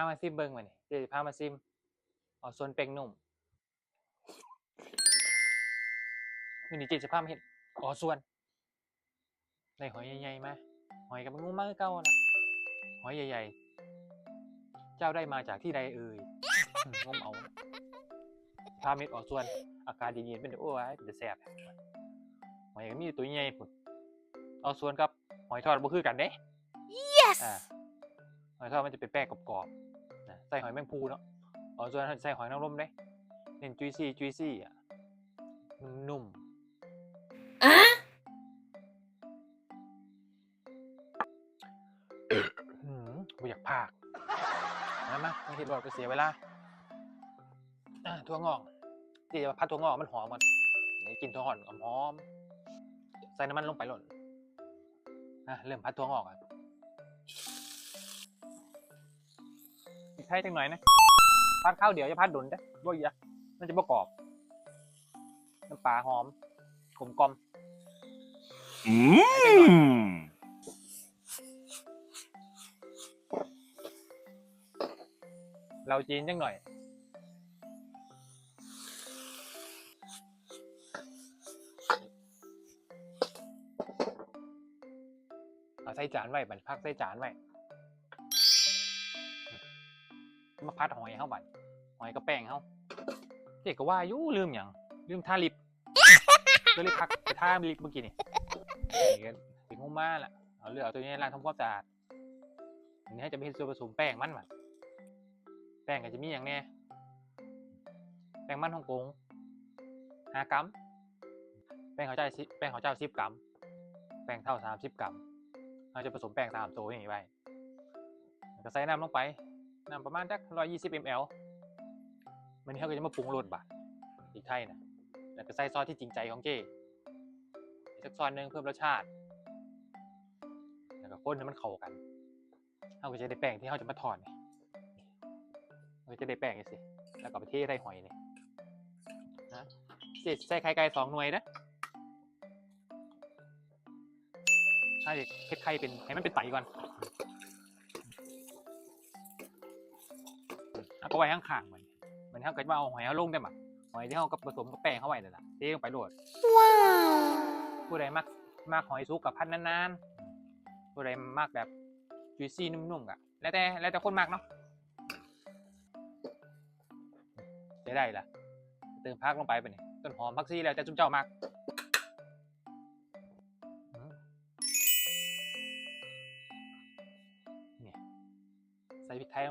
มาซิมเบิ้งมาเนี่ยเดี๋ยวพามาซิมเอาส่วนเป่งนุ่มคือนี่เจ๊จะพามาเห็นอ๋อส่วนในหอยใหญ่ๆมาหอยกับงูมากเก่าน่ะหอยใหญ่ๆเจ้าได้มาจากที่ใดเอ่ยงมเอาพาเม็ดอ๋อส่วนอากาศเย็นๆเป็นเดี๋ยวโอ้ยเป็นแสบหอยก็มีตัวใหญ่พุ่นอ๋อส่วนกับหอยทอดบ่คือกันเด้ yes หอยทอดมันจะเป็นแป้งกรอบๆนะใส่หอยแมงภูเนาะอ๋อส่วนใส่หอยนางรมได้เน้นจุยซี่อ่ะนุ่มบ่อยากพากมาไม่คิดว่าจะเสียเวลาถั่วงอกที่จะพัดถั่วงอกมันหอมก่อนกินถั่วหอมหอมใส่น้ำมันลงไปหล่นเริ่มพัดถั่วงอกอ่ะใช้จังหน่อยนะพัดข้าวเดี๋ยวจะพัดดุนได้บ่อยอะมันจะประกอบน้ำปลาหอมกลมกลมเราจีนจังหน่อยเอาใส่จานไว้บัดพักใส่จานไว้มาพัดหอยเข้าบัดหอยกับแป้งเข้าเจ๊ก็ว่ายุ่ลืมอย่างลืมทาลิปก็เลยพักไปทาลิปเมื่อกี้นี่ถึงงุ่มมาแหละเอาเลือตัวนี้ล้างทำความสะอาดอันนี้จะเป็นส่วนผสมแป้งมันแป้งก็จะมีอย่างแน่แป้งมันฮ่องกง5 กรัมแป้งข้าวเจ้า10 กรัมแป้งเท่า30 กรัมเราจะผสมแป้ง3 ตัวอย่างนี้ไว้ก็ใส่น้ำลงไปน้ำประมาณสัก120 ml มันนี้เขาก็จะมาปรุงรสบะอีกไทยนะแล้วก็ใส่ซอสที่จริงใจของเจ้สักซอสนึงเพิ่มรสชาติแล้วก็คนให้มันเข้ากันเขาก็จะได้แป้งที่เขาจะมาทอดเนี่ยเราจะได้แป้งนี่สิแล้วก็ไปเทใส่หอยนี่นะเจ๊ใส่ไข่ไก่2 หน่วยนะให้เค็ดไข่เป็นให้มันเป็นไตก่อนแล้วก็ไว้ข้างๆมันเท่ากับว่าเอาหอยเอาลงได้หมดหอยที่เขากับผสมกับแป้งเข้าไว้นั่นแหละเทลงไปโรยว้าวผู้ใดมากหอยซุกกับพันนานๆผู้ใดมากแบบจุยซี่นุ่มๆกะแล้วแต่คนมากเนาะจะได้ล่ะเติมพักลงไปนี่ต้นหอมพักซี่แล้วจะจุ่มเจ้ามากใส่พริกไทยลงไป